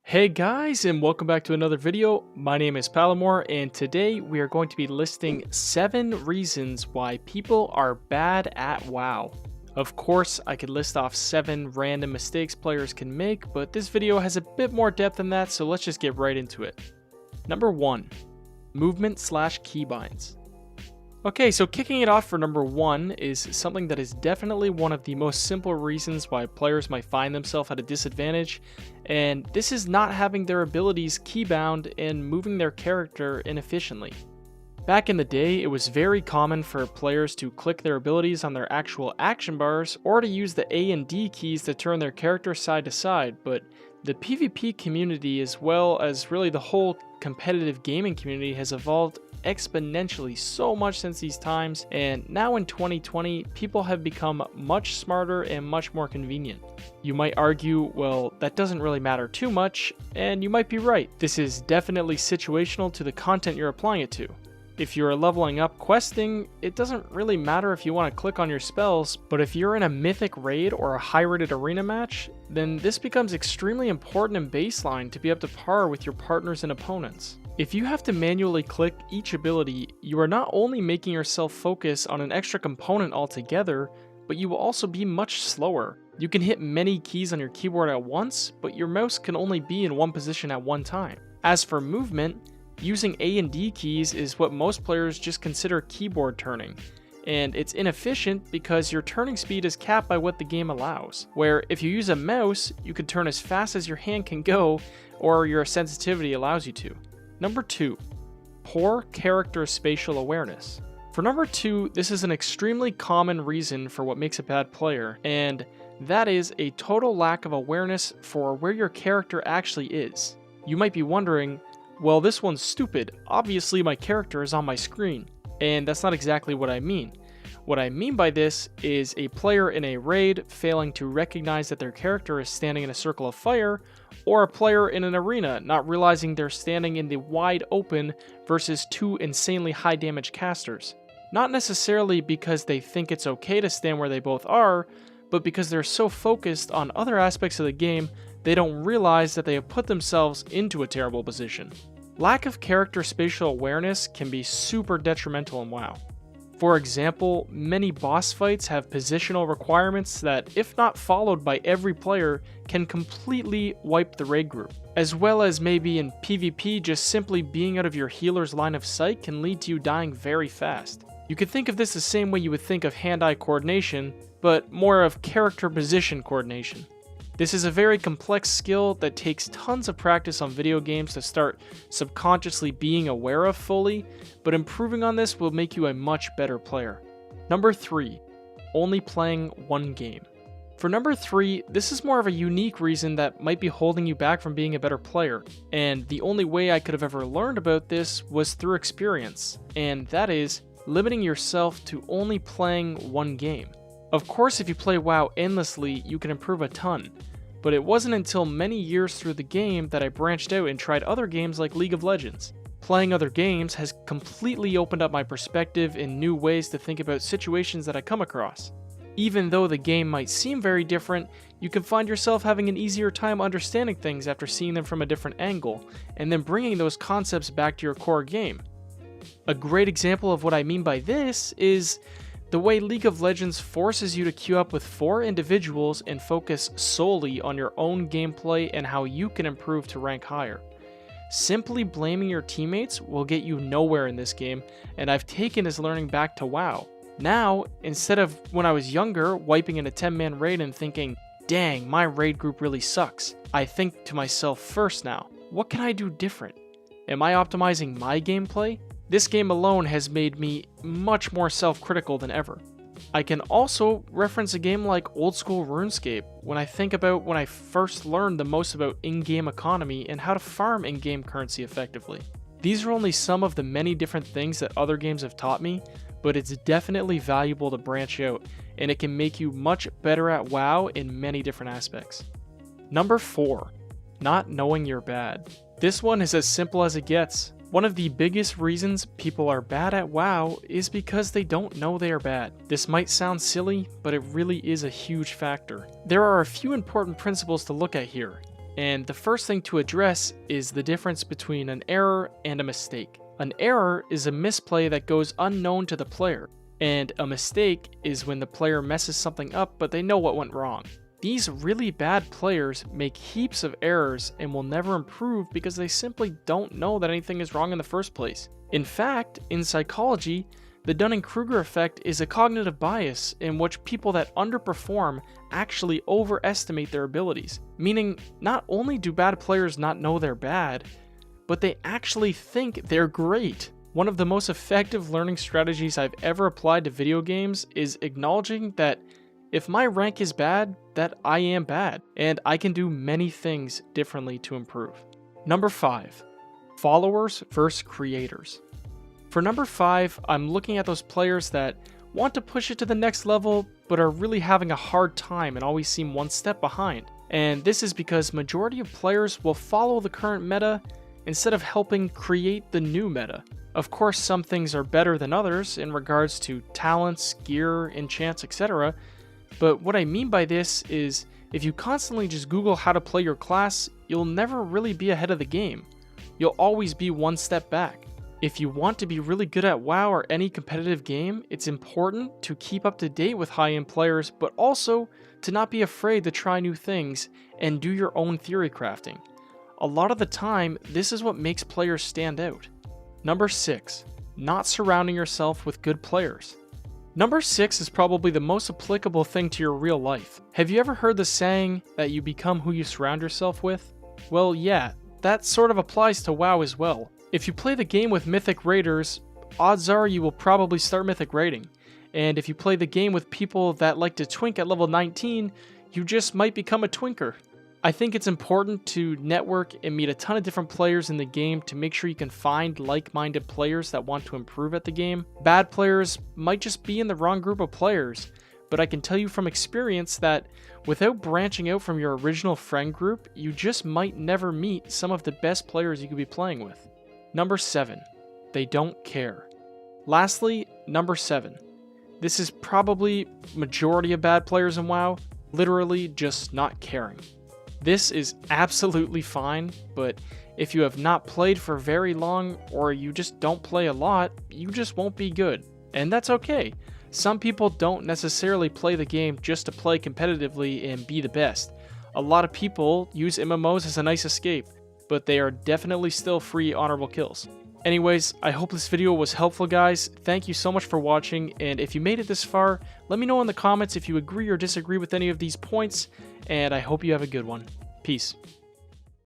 Hey guys, and welcome back to another video. My name is Palomore, and today we are going to be listing 7 reasons why people are bad at WoW. Of course, I could list off 7 random mistakes players can make, but this video has a bit more depth than that, so let's just get right into it. Number 1. Movement/keybinds. Okay, so kicking it off for number 1 is something that is definitely one of the most simple reasons why players might find themselves at a disadvantage, and this is not having their abilities keybound and moving their character inefficiently. Back in the day, it was very common for players to click their abilities on their actual action bars or to use the A and D keys to turn their character side to side, but the PvP community, as well as really the whole competitive gaming community, has evolved exponentially so much since these times, and now in 2020 people have become much smarter and much more convenient. You might argue, well, that doesn't really matter too much, and you might be right. This is definitely situational to the content you're applying it to. If you're leveling up questing, it doesn't really matter if you want to click on your spells, but if you're in a mythic raid or a high-rated arena match, then this becomes extremely important in baseline to be up to par with your partners and opponents. If you have to manually click each ability, you are not only making yourself focus on an extra component altogether, but you will also be much slower. You can hit many keys on your keyboard at once, but your mouse can only be in one position at one time. As for movement, using A and D keys is what most players just consider keyboard turning, and it's inefficient because your turning speed is capped by what the game allows, where if you use a mouse, you can turn as fast as your hand can go or your sensitivity allows you to. Number 2. Poor character spatial awareness. For number 2, this is an extremely common reason for what makes a bad player, and that is a total lack of awareness for where your character actually is. You might be wondering, well, this one's stupid. Obviously my character is on my screen. And that's not exactly what I mean. What I mean by this is a player in a raid failing to recognize that their character is standing in a circle of fire, or a player in an arena not realizing they're standing in the wide open versus 2 insanely high damage casters. Not necessarily because they think it's okay to stand where they both are, but because they're so focused on other aspects of the game, they don't realize that they have put themselves into a terrible position. Lack of character spatial awareness can be super detrimental in WoW. For example, many boss fights have positional requirements that, if not followed by every player, can completely wipe the raid group. As well as maybe in PvP, just simply being out of your healer's line of sight can lead to you dying very fast. You could think of this the same way you would think of hand-eye coordination, but more of character position coordination. This is a very complex skill that takes tons of practice on video games to start subconsciously being aware of fully, but improving on this will make you a much better player. Number 3. Only playing one game. For number 3, this is more of a unique reason that might be holding you back from being a better player, and the only way I could have ever learned about this was through experience, and that is limiting yourself to only playing one game. Of course, if you play WoW endlessly, you can improve a ton, but it wasn't until many years through the game that I branched out and tried other games like League of Legends. Playing other games has completely opened up my perspective in new ways to think about situations that I come across. Even though the game might seem very different, you can find yourself having an easier time understanding things after seeing them from a different angle, and then bringing those concepts back to your core game. A great example of what I mean by this is the way League of Legends forces you to queue up with 4 individuals and focus solely on your own gameplay and how you can improve to rank higher. Simply blaming your teammates will get you nowhere in this game, and I've taken this learning back to WoW. Now, instead of when I was younger wiping in a 10-man raid and thinking, dang, my raid group really sucks, I think to myself first now, what can I do different? Am I optimizing my gameplay? This game alone has made me much more self-critical than ever. I can also reference a game like old school RuneScape when I think about when I first learned the most about in-game economy and how to farm in-game currency effectively. These are only some of the many different things that other games have taught me, but it's definitely valuable to branch out, and it can make you much better at WoW in many different aspects. Number 4. Not knowing you're bad. This one is as simple as it gets. One of the biggest reasons people are bad at WoW is because they don't know they are bad. This might sound silly, but it really is a huge factor. There are a few important principles to look at here. And the first thing to address is the difference between an error and a mistake. An error is a misplay that goes unknown to the player, and a mistake is when the player messes something up but they know what went wrong. These really bad players make heaps of errors and will never improve because they simply don't know that anything is wrong in the first place. In fact, in psychology, the Dunning-Kruger effect is a cognitive bias in which people that underperform actually overestimate their abilities, meaning not only do bad players not know they're bad, but they actually think they're great. One of the most effective learning strategies I've ever applied to video games is acknowledging that if my rank is bad, that I am bad, and I can do many things differently to improve. Number 5, followers versus creators. For number 5, I'm looking at those players that want to push it to the next level, but are really having a hard time and always seem one step behind. And this is because majority of players will follow the current meta instead of helping create the new meta. Of course, some things are better than others in regards to talents, gear, enchants, etc. But what I mean by this is, if you constantly just Google how to play your class, you'll never really be ahead of the game. You'll always be one step back. If you want to be really good at WoW or any competitive game, it's important to keep up to date with high-end players, but also to not be afraid to try new things and do your own theory crafting. A lot of the time, this is what makes players stand out. Number 6, not surrounding yourself with good players. Number 6 is probably the most applicable thing to your real life. Have you ever heard the saying that you become who you surround yourself with? Well, yeah, that sort of applies to WoW as well. If you play the game with Mythic Raiders, odds are you will probably start Mythic Raiding. And if you play the game with people that like to twink at level 19, you just might become a twinker. I think it's important to network and meet a ton of different players in the game to make sure you can find like-minded players that want to improve at the game. Bad players might just be in the wrong group of players, but I can tell you from experience that without branching out from your original friend group, you just might never meet some of the best players you could be playing with. Number 7, they don't care. Lastly, number 7. This is probably majority of bad players in WoW, literally just not caring. This is absolutely fine, but if you have not played for very long or you just don't play a lot, you just won't be good. And that's okay. Some people don't necessarily play the game just to play competitively and be the best. A lot of people use MMOs as a nice escape, but they are definitely still free honorable kills. Anyways, I hope this video was helpful, guys. Thank you so much for watching, and if you made it this far, let me know in the comments if you agree or disagree with any of these points, and I hope you have a good one. Peace.